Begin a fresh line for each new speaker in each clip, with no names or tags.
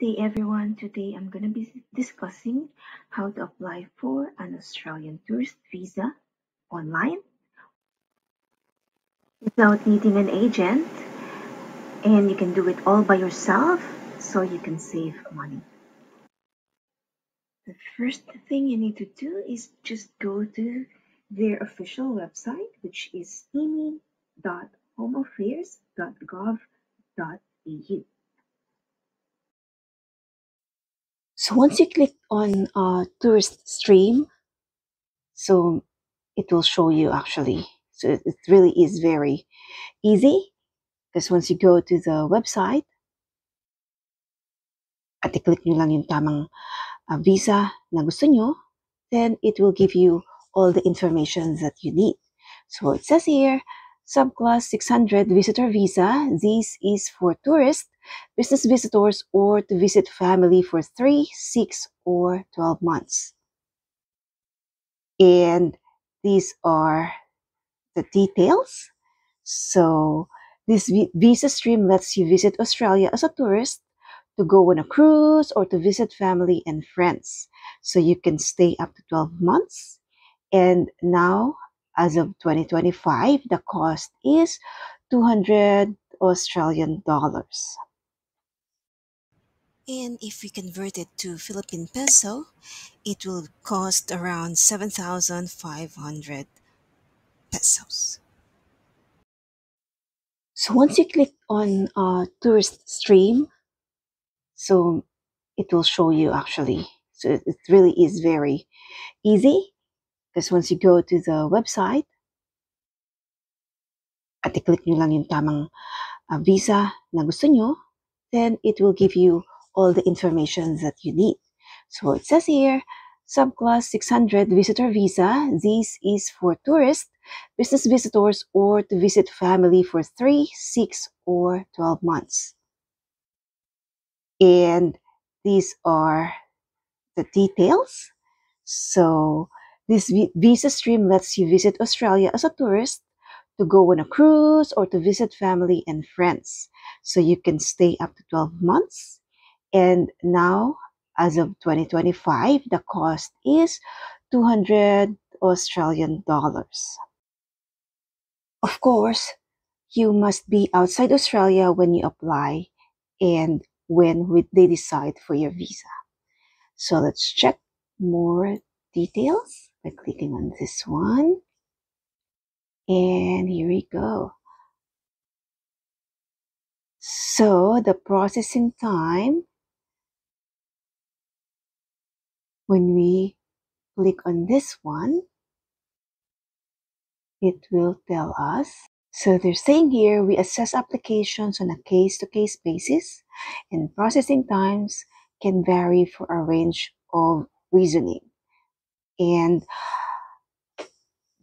day everyone. Today I'm going to be discussing how to apply for an Australian tourist visa online without needing an agent, and you can do it all by yourself so you can save money. The first thing you need to do is just go to their official website, which is imi.homeaffairs.gov.au. So once you click on tourist stream, so it will show you actually. So it really is very easy, because once you go to the website at i-click nyo lang yung tamang visa na gusto nyo, then it will give you all the information that you need. So it says here, subclass 600 visitor visa. This is for tourists, business visitors, or to visit family for 3, 6, or 12 months. And these are the details. So this visa stream lets you visit Australia as a tourist, to go on a cruise, or to visit family and friends. So you can stay up to 12 months. And now, as of 2025, the cost is 200 Australian dollars. And if we convert it to Philippine peso, it will cost around 7,500 pesos. So once you click on tourist stream, so it will show you actually. So it really is very easy, because once you go to the website at i-click nyo lang yung tamang visa na gusto nyo, then it will give you all the information that you need. So it says here, subclass 600 visitor visa. This is for tourists, business visitors, or to visit family for 3, 6, or 12 months. And these are the details. So this visa stream lets you visit Australia as a tourist, to go on a cruise, or to visit family and friends. So you can stay up to 12 months. And now, as of 2025, the cost is 200 Australian dollars. Of course, you must be outside Australia when you apply and when they decide for your visa. So let's check more details by clicking on this one. And here we go. So the processing time, when we click on this one, it will tell us. So they're saying here, we assess applications on a case-to-case basis, and processing times can vary for a range of reasoning. And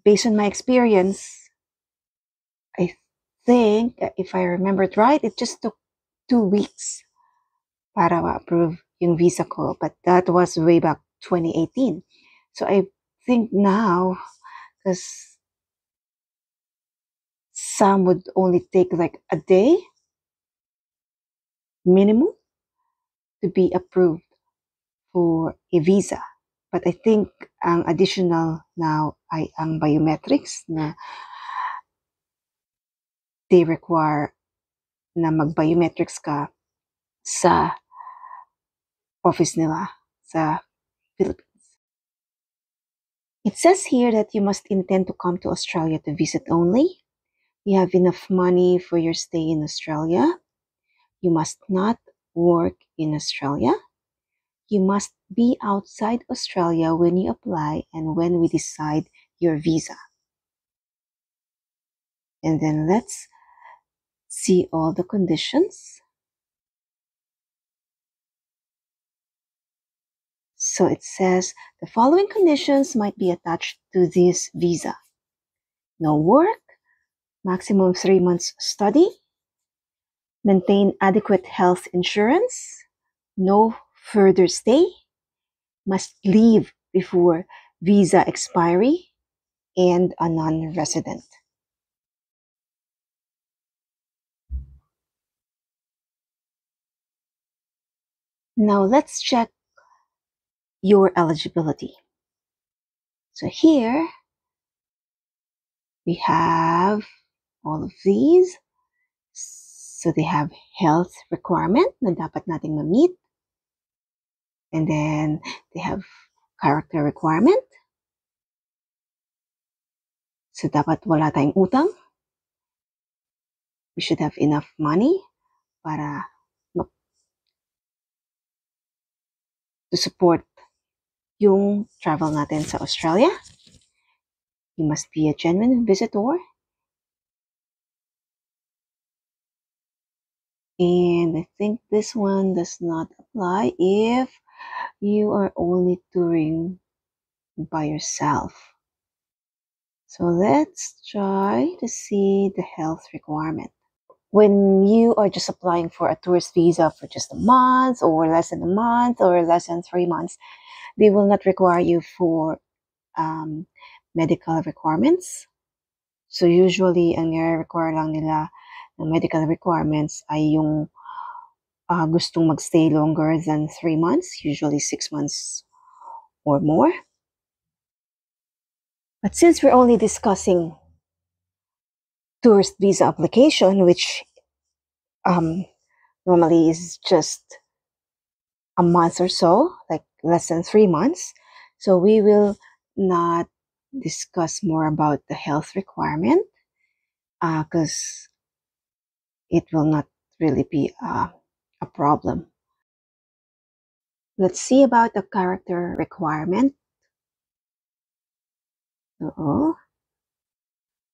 based on my experience, I think, if I remember it right, it just took 2 weeks para ma-approve yung visa ko. But that was way back 2018. So I think now, because some would only take like a day minimum to be approved for a visa. But I think ang additional now ay ang biometrics, na they require na mag-biometrics ka sa office nila sa Philippines. It says here that you must intend to come to Australia to visit only. You have enough money for your stay in Australia. You must not work in Australia. You must be outside Australia when you apply and when we decide your visa. And then let's see all the conditions. So it says the following conditions might be attached to this visa: no work, maximum 3 months study, maintain adequate health insurance, no further stay, must leave before visa expiry, and a non-resident. Now let's check your eligibility. So here we have all of these. So they have health requirement na dapat nating ma-meet. And then they have character requirement. So dapat wala tayong utang. We should have enough money para to support yung travel natin sa Australia. You must be a genuine visitor. And I think this one does not apply if you are only touring by yourself. So let's try to see the health requirement. When you are just applying for a tourist visa for just a month or less than a month or less than 3 months, they will not require you for medical requirements. So usually, ang nire-require lang nila ng medical requirements ay yung gustong magstay longer than 3 months, usually 6 months or more. But since we're only discussing tourist visa application, which normally is just a month or so, like less than 3 months, so we will not discuss more about the health requirement because it will not really be a problem. Let's see about the character requirement.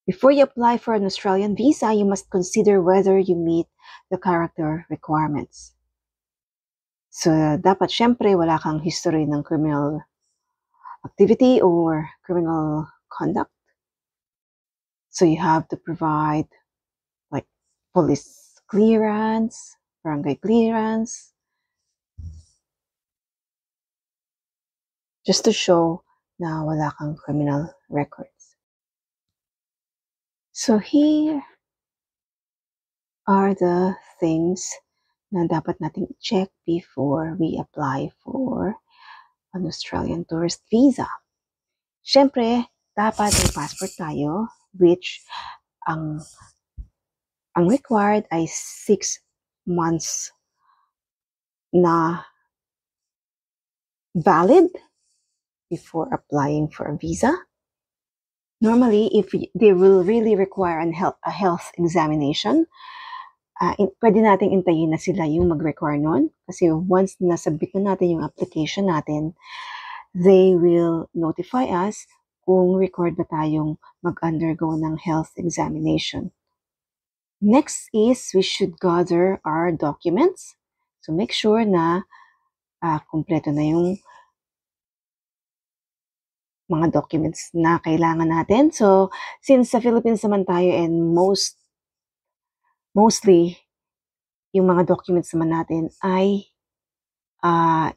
Before you apply for an Australian visa, you must consider whether you meet the character requirements. So, dapat syempre wala kang history ng criminal activity or criminal conduct. So, you have to provide like police clearance, barangay clearance, just to show na wala kang criminal records. So, here are the things na dapat nating check before we apply for an Australian tourist visa. Siyempre, dapat may passport tayo, which ang required ay 6 months na valid before applying for a visa. Normally, if they will really require a health examination, pwede nating intayin na sila yung mag-require nun. Kasi once nasubmit na natin yung application natin, they will notify us kung required ba tayong mag-undergo ng health examination. Next is we should gather our documents. So make sure na kumpleto na yung mga documents na kailangan natin. So since sa Philippines naman tayo and mostly yung mga documents naman natin ay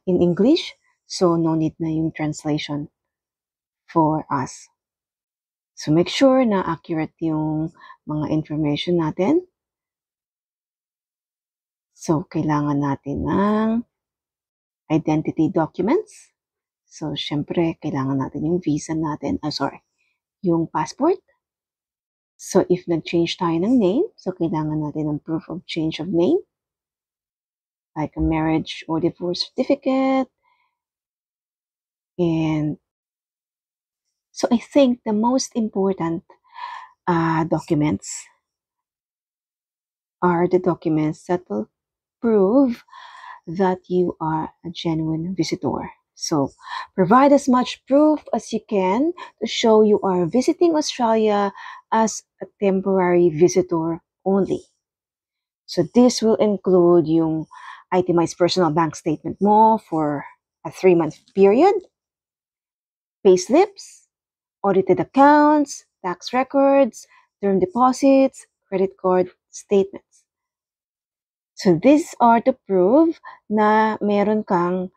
in English, so no need na yung translation for us. So make sure na accurate yung mga information natin. So kailangan natin ng identity documents. So syempre kailangan natin yung visa natin, yung passport. So if nag-change tayo ng name, so kailangan natin ng proof of change of name, like a marriage or divorce certificate. And so I think the most important documents are the documents that will prove that you are a genuine visitor. So provide as much proof as you can to show you are visiting Australia as a temporary visitor only. So this will include yung itemized personal bank statement mo for a 3-month period, payslips, audited accounts, tax records, term deposits, credit card statements. So these are to prove na meron kang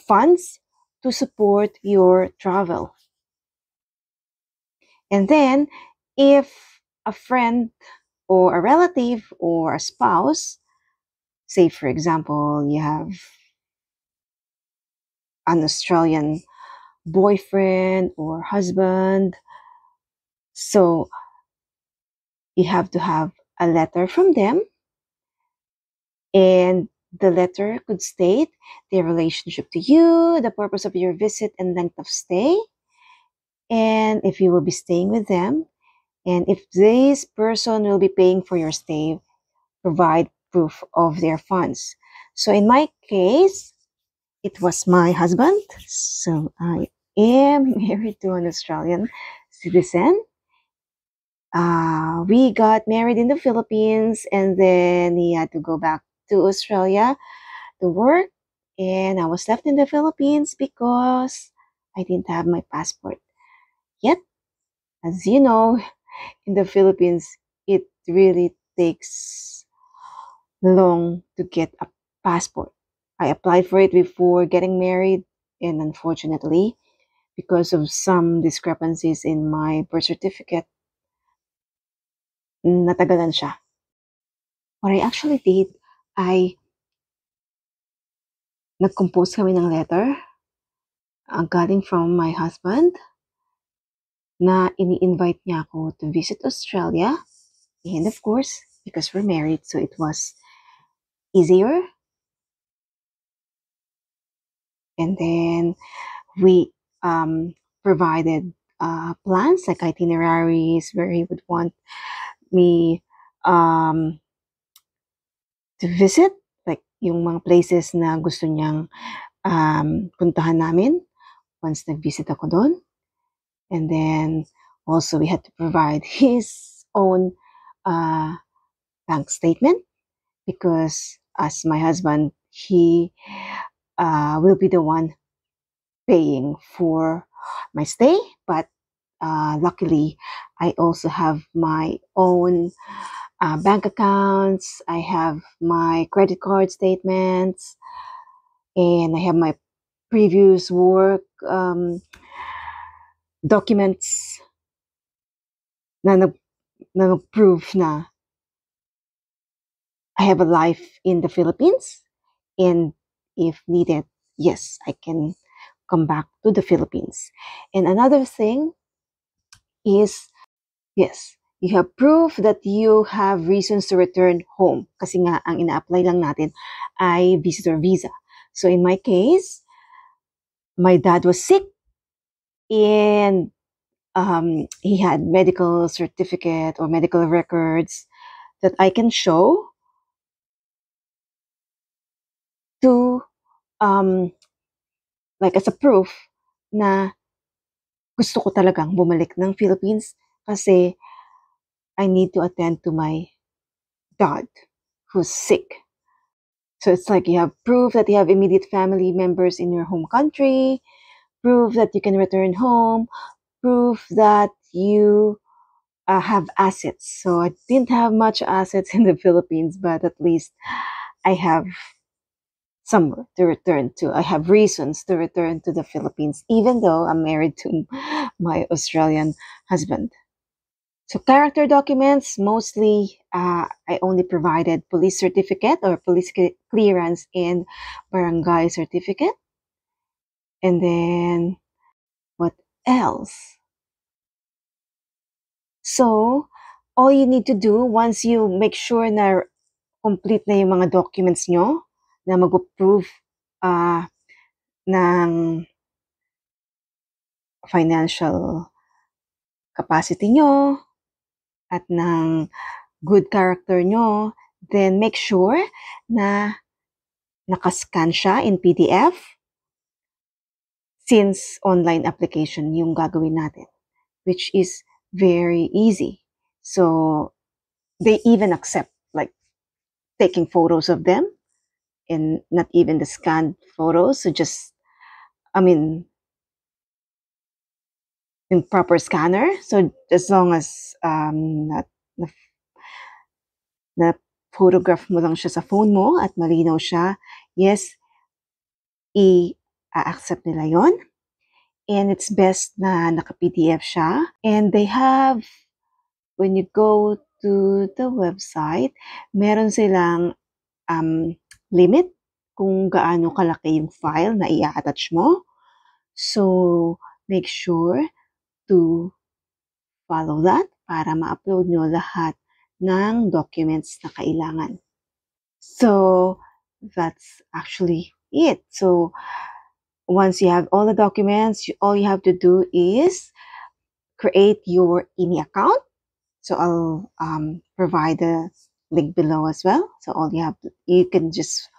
funds to support your travel. And then, if a friend or a relative or a spouse say for example, you have an Australian boyfriend or husband, so you have to have a letter from them, and the letter could state their relationship to you, the purpose of your visit and length of stay, and if you will be staying with them, and if this person will be paying for your stay, provide proof of their funds. So in my case, it was my husband. So I am married to an Australian citizen. We got married in the Philippines, and then he had to go back to Australia to work. And I was left in the Philippines because I didn't have my passport yet. As you know, in the Philippines, it really takes long to get a passport. I applied for it before getting married, and unfortunately, because of some discrepancies in my birth certificate, natagalan siya. What I actually did, I nag-compose kami ng letter galing from my husband na ini-invite niya ako to visit Australia. And of course, because we're married, so it was easier. And then we provided plans like itineraries where he would want me to visit, like yung mga places na gusto niyang puntahan namin once nag-visit ako doon. And then also we had to provide his own bank statement because as my husband, he will be the one paying for my stay. But luckily, I also have my own bank accounts. I have my credit card statements, and I have my previous work documents na nag-prove na I have a life in the Philippines, and if needed, yes, I can come back to the Philippines. And another thing is, yes, you have proof that you have reasons to return home. Kasi nga, ang ina-apply lang natin ay visitor visa. So in my case, my dad was sick, and he had medical certificate or medical records that I can show to like as a proof na gusto ko talagang bumalik ng Philippines kasi I need to attend to my dad who's sick. So it's like you have proof that you have immediate family members in your home country, proof that you can return home, proof that you have assets. So I didn't have much assets in the Philippines, but at least I have somewhere to return to. I have reasons to return to the Philippines, even though I'm married to my Australian husband. So character documents, mostly I only provided police certificate or police clearance and barangay certificate. And then what else? So all you need to do once you make sure na complete na yung mga documents nyo na mag-approve ng financial capacity nyo at ng good character nyo, then make sure na nakascan siya in PDF since online application yung gagawin natin, which is very easy. So they even accept like taking photos of them and not even the scanned photos. So just, in proper scanner. So as long as na photograph mo lang siya sa phone mo at malinaw siya, yes, i-accept nila yon. And it's best na naka-PDF siya. And they have, when you go to the website, meron silang limit kung gaano kalaki yung file na i-attach mo. So, make sure to follow that para ma-upload nyo lahat ng documents na kailangan. So, that's actually it. So, once you have all the documents, all you have to do is create your IMI account. So I'll provide the link below as well. So all you have to, you can just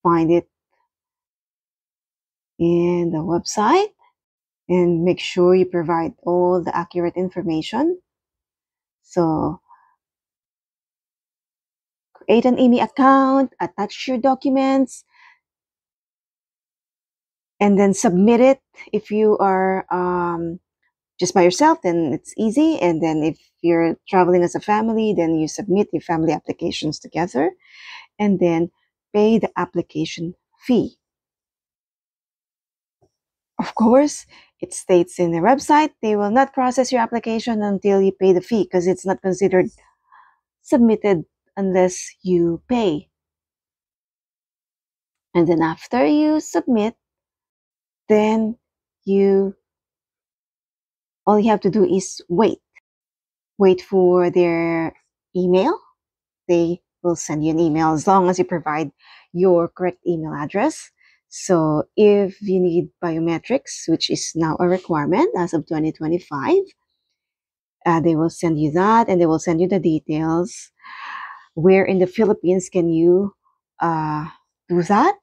find it in the website and make sure you provide all the accurate information. So create an IMI account, attach your documents, and then submit it. If you are just by yourself, then it's easy. And then if you're traveling as a family, then you submit your family applications together and then pay the application fee. Of course, it states in the website they will not process your application until you pay the fee because it's not considered submitted unless you pay. And then after you submit, then all you have to do is wait. Wait for their email. They will send you an email as long as you provide your correct email address. So if you need biometrics, which is now a requirement as of 2025, they will send you that and they will send you the details. Where in the Philippines can you do that?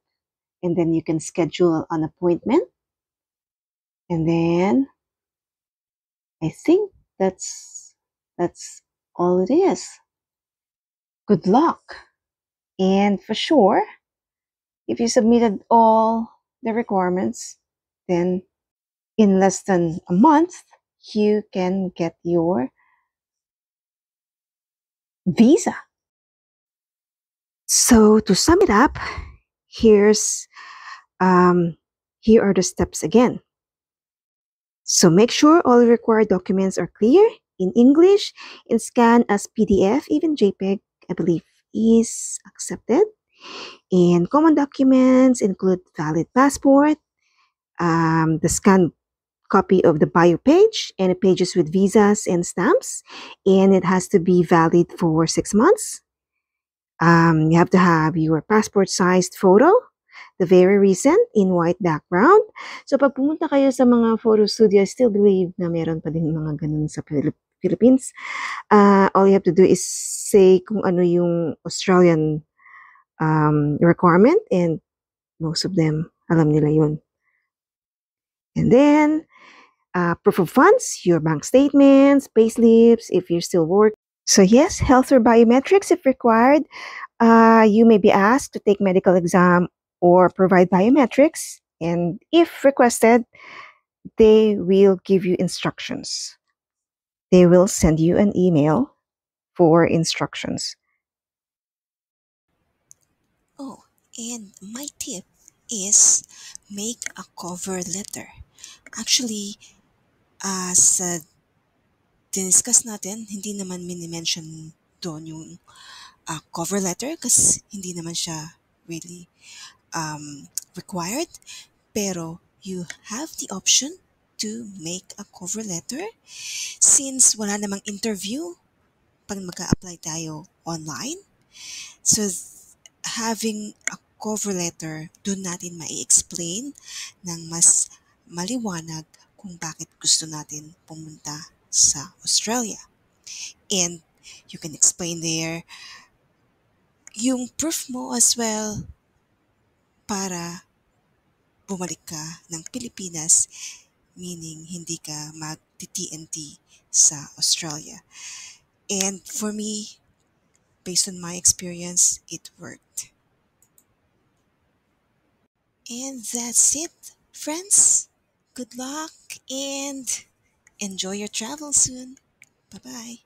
And then you can schedule an appointment. And then I think that's all it is. Good luck. And for sure, if you submitted all the requirements, then in less than a month, you can get your visa. So to sum it up, here's here are the steps again. So make sure all required documents are clear in English and scan as PDF, even JPEG, I believe, is accepted. And common documents include valid passport, the scanned copy of the bio page, and pages with visas and stamps, and it has to be valid for 6 months. You have to have your passport-sized photo, the very recent, in white background. So pag pumunta kayo sa mga photo studio, I still believe na meron pa din mga ganun sa Philippines. All you have to do is say kung ano yung Australian requirement, and most of them, alam nila yun. And then, proof of funds, your bank statements, payslips, if you're still working. So yes, health or biometrics if required. You may be asked to take medical exam or provide biometrics. And if requested, they will give you instructions. They will send you an email for instructions.
Oh, and my tip is make a cover letter. Actually, as diniscuss natin, hindi naman mini-mention doon yung cover letter kasi hindi naman siya really required. Pero you have the option to make a cover letter since wala namang interview pag mag-a-apply tayo online. So, having a cover letter, doon natin mai-explain ng mas maliwanag kung bakit gusto natin pumunta sa Australia. And you can explain there yung proof mo as well para bumalik ka ng Pilipinas, meaning hindi ka mag-TNT sa Australia. And for me, based on my experience, it worked. And that's it, friends. Good luck and enjoy your travel soon. Bye bye.